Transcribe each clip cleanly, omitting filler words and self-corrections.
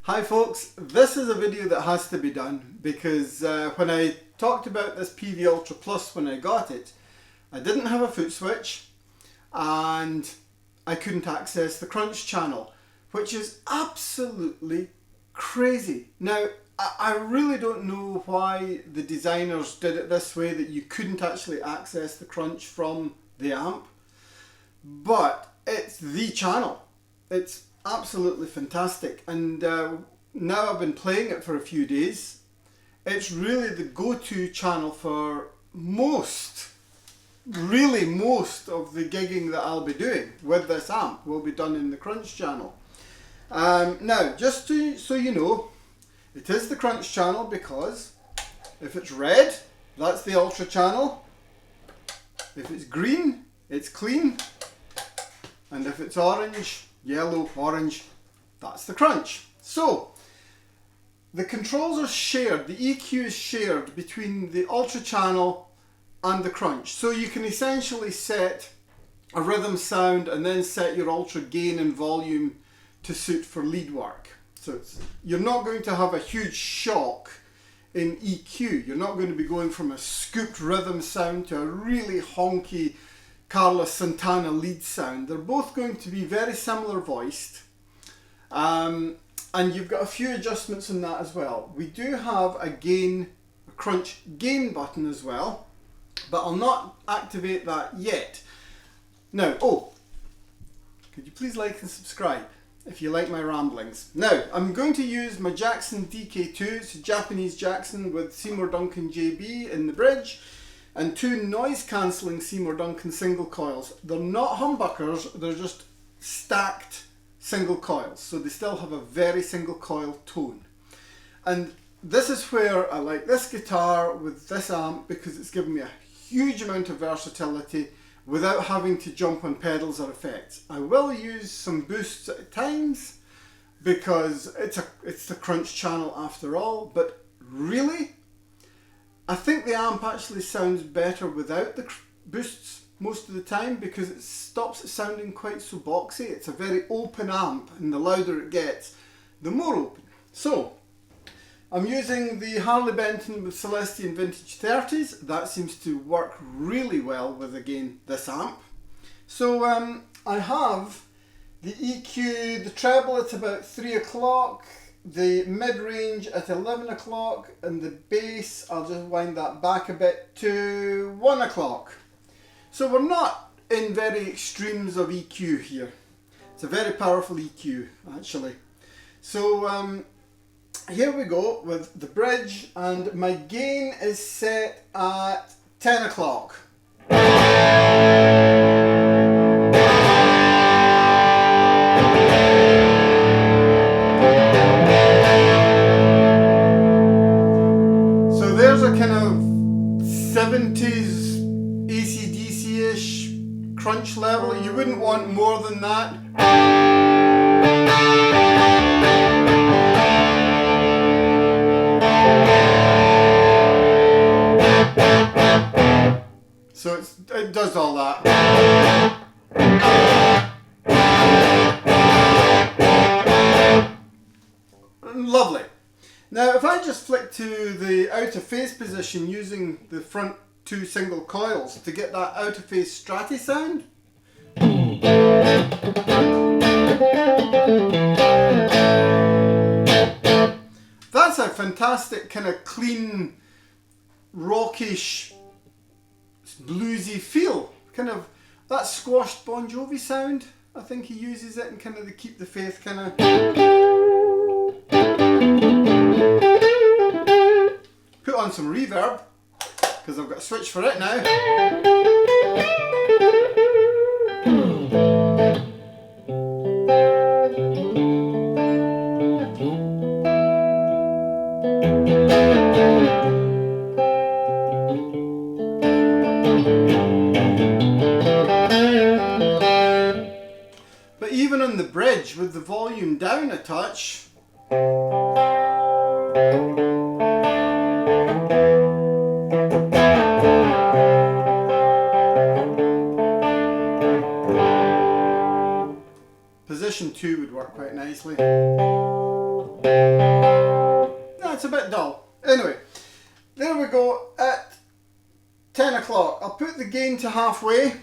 Hi folks, this is a video that has to be done because when I talked about this Peavey Ultra Plus when I got it, I didn't have a foot switch and I couldn't access the crunch channel, which is absolutely crazy. Now, I really don't know why the designers did it this way, that you couldn't actually access the crunch from the amp, but it's the channel. It's absolutely fantastic, and now I've been playing it for a few days. It's really the go-to channel for most of the gigging that I'll be doing with this amp will be done in the crunch channel. Now, just so you know, it is the crunch channel because if it's red, that's the ultra channel. If it's green, it's clean, and if it's orange, yellow, orange, that's the crunch. So the controls are shared, the EQ is shared between the ultra channel and the crunch. So you can essentially set a rhythm sound and then set your ultra gain and volume to suit for lead work. So you're not going to have a huge shock in EQ. You're not going to be going from a scooped rhythm sound to a really honky Carlos Santana lead sound. They're both going to be very similar voiced, and you've got a few adjustments in that as well. We do have a crunch gain button as well, but I'll not activate that yet. Now, could you please like and subscribe if you like my ramblings. Now, I'm going to use my Jackson DK2, it's a Japanese Jackson with Seymour Duncan JB in the bridge, and two noise cancelling Seymour Duncan single coils. They're not humbuckers, they're just stacked single coils, so they still have a very single coil tone. And this is where I like this guitar with this amp, because it's given me a huge amount of versatility without having to jump on pedals or effects. I will use some boosts at times because it's the crunch channel after all, but really I think the amp actually sounds better without the boosts most of the time, because it stops it sounding quite so boxy. It's a very open amp, and the louder it gets, the more open. So I'm using the Harley Benton with Celestion Vintage 30s. That seems to work really well with, again, this amp. So I have the EQ, the treble at about 3 o'clock, the mid-range at 11 o'clock, and the bass, I'll just wind that back a bit to 1 o'clock. So we're not in very extremes of EQ here. It's a very powerful EQ, actually. So here we go with the bridge, and my gain is set at 10 o'clock. So there's a kind of 70s AC/DC-ish crunch level. You wouldn't want more than that. So it does all that. Lovely. Now if I just flick to the out of phase position using the front two single coils to get that out of phase stratty sound. That's a fantastic kind of clean, rockish, bluesy feel, kind of that squashed Bon Jovi sound. I think he uses it in kind of the Keep the Faith kind of. Put on some reverb because I've got a switch for it now. But even on the bridge with the volume down a touch, position 2 would work quite nicely. put the gain to halfway,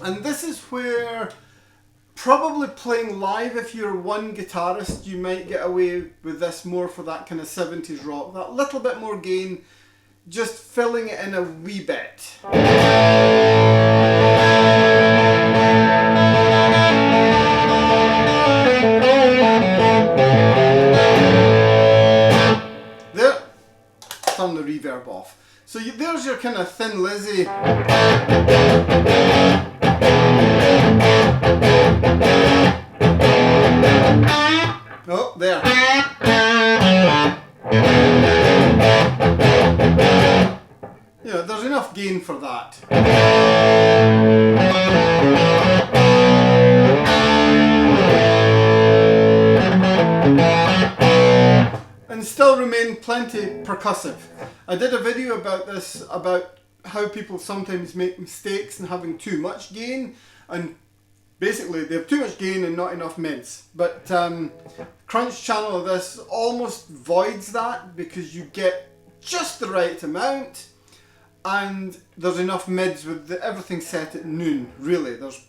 and this is where probably playing live, if you're one guitarist, you might get away with this more for that kind of 70s rock. That little bit more gain, just filling it in a wee bit. There, turn the reverb off. So there's your kind of Thin Lizzy. Oh, there. Yeah, there's enough gain for that. And still remain plenty percussive. I did a video about this, about how people sometimes make mistakes in having too much gain, and basically they have too much gain and not enough mids. But crunch channel of this almost voids that, because you get just the right amount and there's enough mids with everything set at noon, really. There's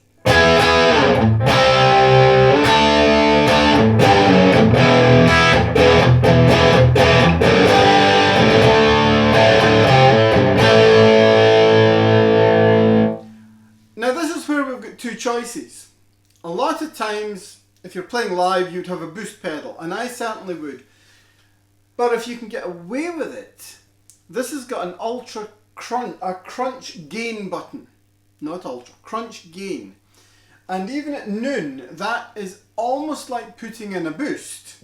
now this is where we've got two choices. A lot of times, if you're playing live, you'd have a boost pedal, and I certainly would. But if you can get away with it, this has got an crunch gain button. Not ultra, crunch gain. And even at noon, that is almost like putting in a boost.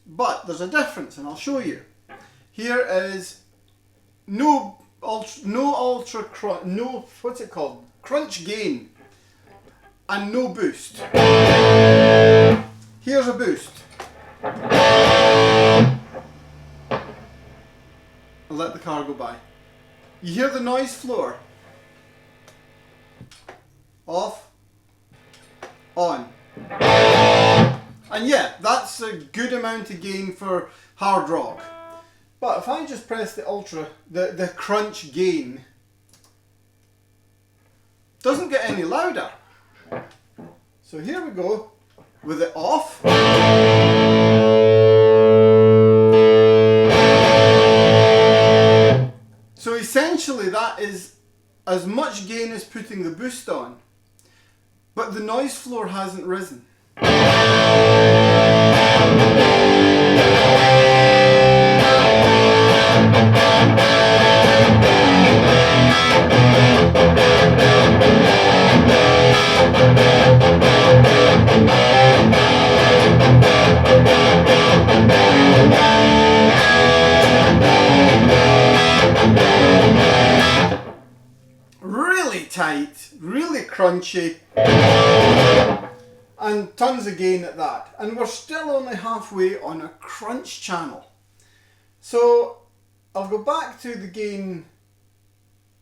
But there's a difference, and I'll show you. Here is no crunch gain. And no boost. Here's a boost. I'll let the car go by. You hear the noise floor? Off. On. And yeah, that's a good amount of gain for hard rock. But if I just press the ultra, the crunch gain, doesn't get any louder. So here we go with it off. So essentially that is as much gain as putting the boost on, but the noise floor hasn't risen. Really tight, really crunchy, and tons of gain at that. And we're still only halfway on a crunch channel. So I'll go back to the gain,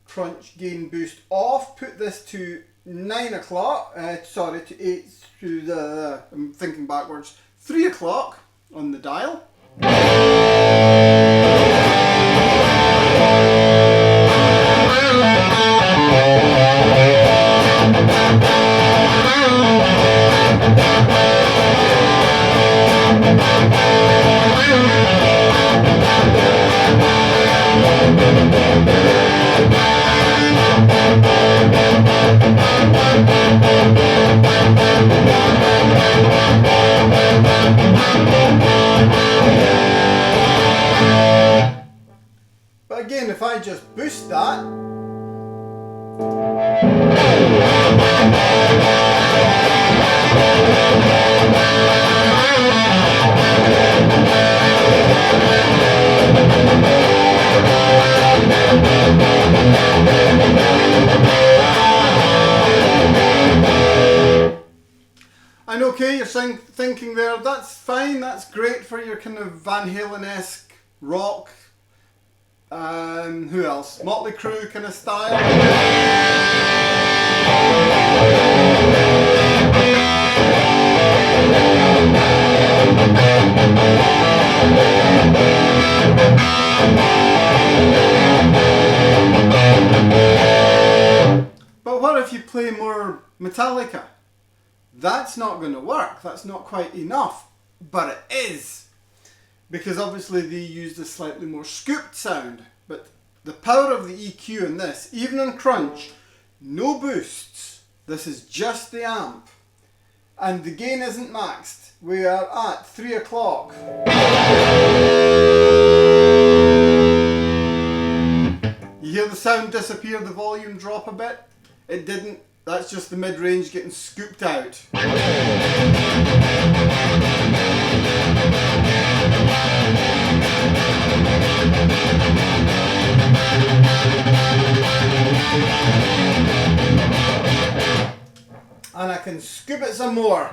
crunch gain boost off, put this to 9 o'clock, sorry, to 8, to the, I'm thinking backwards, 3 o'clock on the dial. But again, if I just boost that, and okay, you're thinking there, that's fine, that's great for your kind of Van Halen-esque rock, who else? Motley Crue kind of style. play more Metallica. That's not going to work. That's not quite enough. But it is. Because obviously they used a slightly more scooped sound. But the power of the EQ in this, even on crunch, no boosts. This is just the amp. And the gain isn't maxed. We are at 3 o'clock. You hear the sound disappear, the volume drop a bit? It didn't. That's just the mid-range getting scooped out. And I can scoop it some more.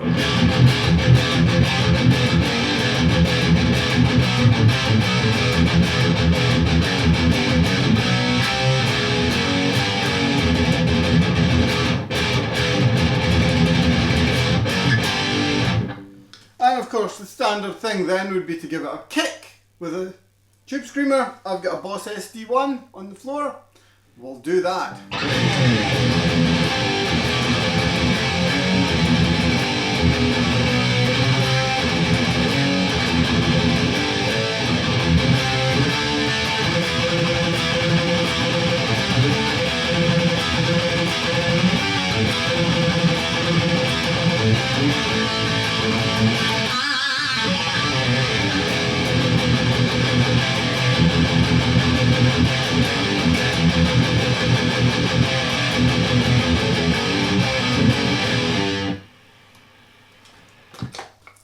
And of course the standard thing then would be to give it a kick with a tube screamer. I've got a Boss SD1 on the floor. We'll do that.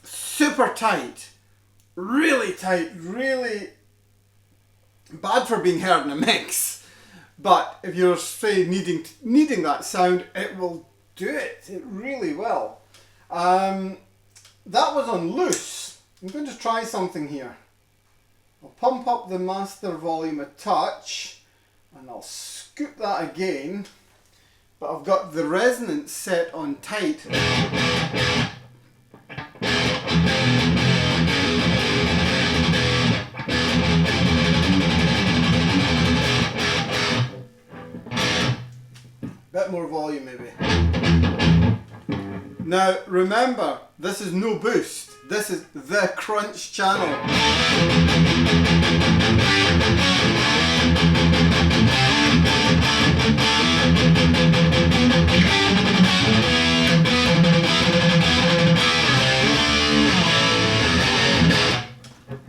Super tight, really bad for being heard in a mix. But if you're say needing that sound, it will do it. It really will. That was on loose. I'm going to try something here. I'll pump up the master volume a touch, and I'll scoop that again. But I've got the resonance set on tight. Bit more volume maybe. Now remember, this is no boost. This is the crunch channel.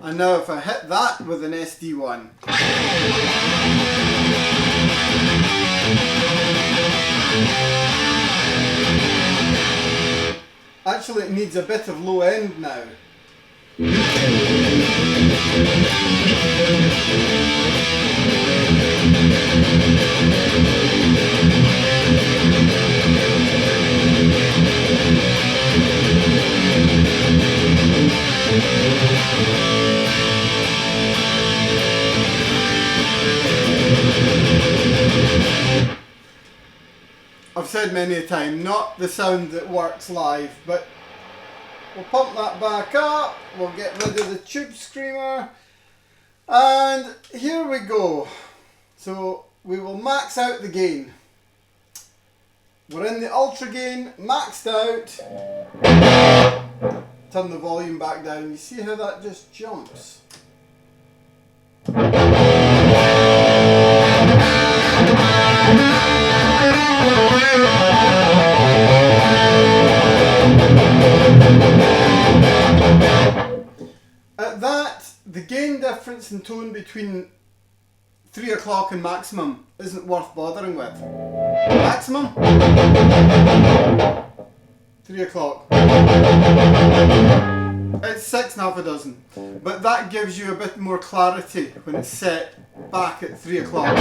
And now if I hit that with an SD1. Actually it needs a bit of low end now. I've said many a time, not the sound that works live, but we'll pump that back up, we'll get rid of the tube screamer, and here we go. So we will max out the gain. We're in the ultra gain, maxed out. Turn the volume back down, you see how that just jumps? At that, the gain difference in tone between 3 o'clock and maximum isn't worth bothering with. Maximum? 3 o'clock. It's 6 and half a dozen. But that gives you a bit more clarity when it's set back at 3 o'clock.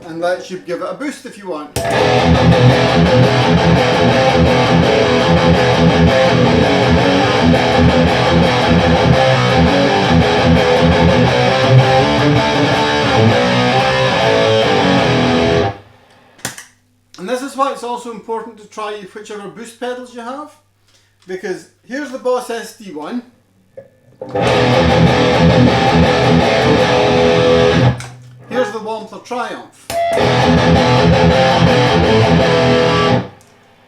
And that should give it a boost if you want. And this is why it's also important to try whichever boost pedals you have, because here's the Boss SD1. Wampler Triumph.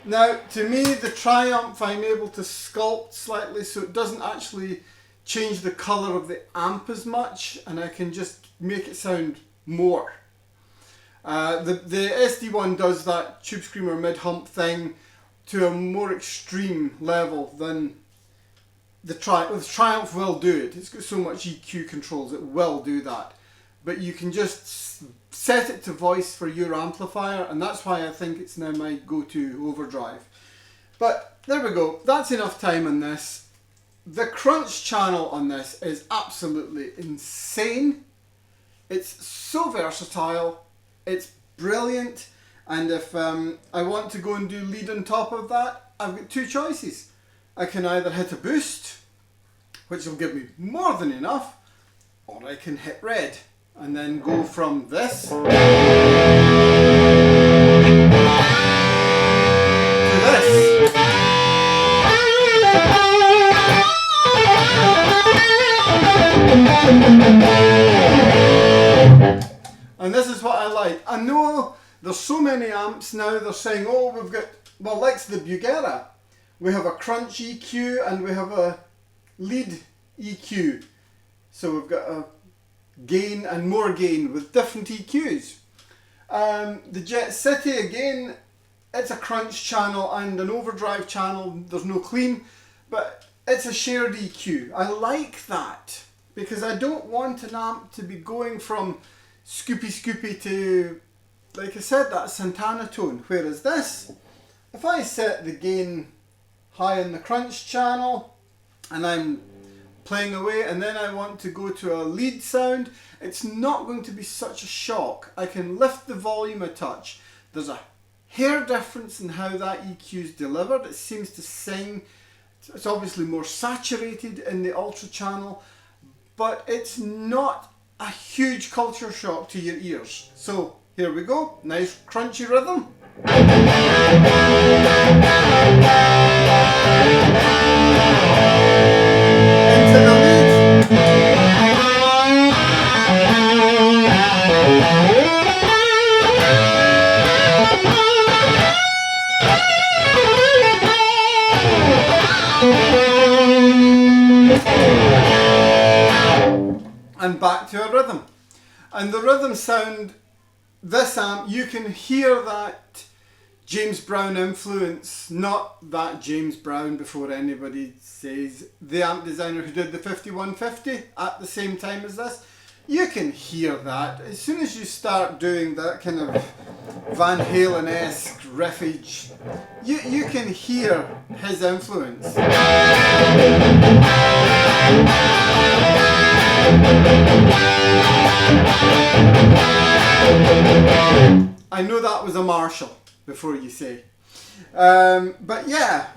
Now, to me, the Triumph I'm able to sculpt slightly so it doesn't actually change the colour of the amp as much, and I can just make it sound more. The SD one does that Tube Screamer mid-hump thing to a more extreme level than the Triumph. The Triumph will do it. It's got so much EQ controls, it will do that. But you can just set it to voice for your amplifier, and that's why I think it's now my go-to overdrive. But there we go, that's enough time on this. The crunch channel on this is absolutely insane. It's so versatile, it's brilliant, and if I want to go and do lead on top of that, I've got two choices. I can either hit a boost, which will give me more than enough, or I can hit red and then go from this to this. And this is what I like. I know there's so many amps now, they're saying, oh, we've got, well, like the Bugera, we have a crunch EQ and we have a lead EQ. So we've got a gain and more gain with different EQs. The Jet City, again, it's a crunch channel and an overdrive channel. There's no clean, but it's a shared EQ. I like that because I don't want an amp to be going from scoopy to, like I said, that Santana tone. Whereas this, if I set the gain high in the crunch channel and I'm playing away and then I want to go to a lead sound, it's not going to be such a shock. I can lift the volume a touch. There's a hair difference in how that EQ is delivered. It seems to sing. It's obviously more saturated in the Ultra channel, but it's not a huge culture shock to your ears. So here we go, nice crunchy rhythm. Into the lead. And back to a rhythm. And the rhythm sound, this amp, you can hear that James Brown influence, not that James Brown before anybody says the amp designer who did the 5150 at the same time as this. You can hear that. As soon as you start doing that kind of Van Halen-esque riffage, you can hear his influence. I know that was a Marshall before you say. But yeah.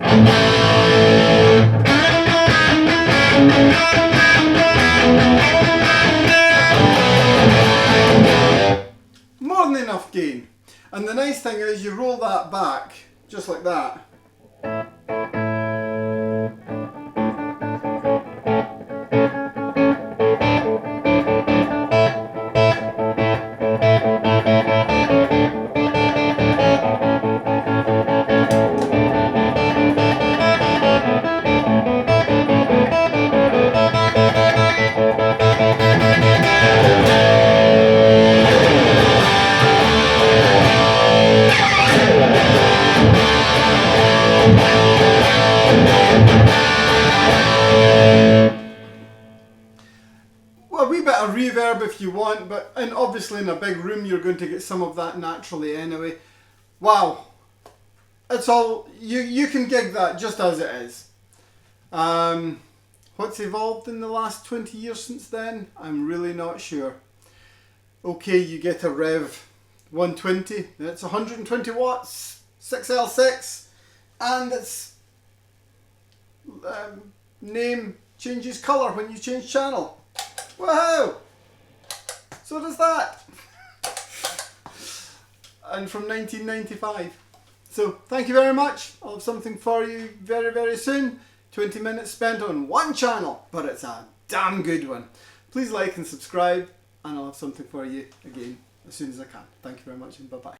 More than enough gain. And the nice thing is you roll that back, just like that. Reverb if you want, but and obviously in a big room you're going to get some of that naturally anyway. Wow, it's all you can gig that just as it is. What's evolved in the last 20 years since then, I'm really not sure. Okay, you get a Rev 120, it's 120 watts, 6L6, and its name changes colour when you change channel. Woohoo! So does that. And from 1995. So thank you very much. I'll have something for you very, very soon. 20 minutes spent on one channel, but it's a damn good one. Please like and subscribe, and I'll have something for you again as soon as I can. Thank you very much, and bye bye.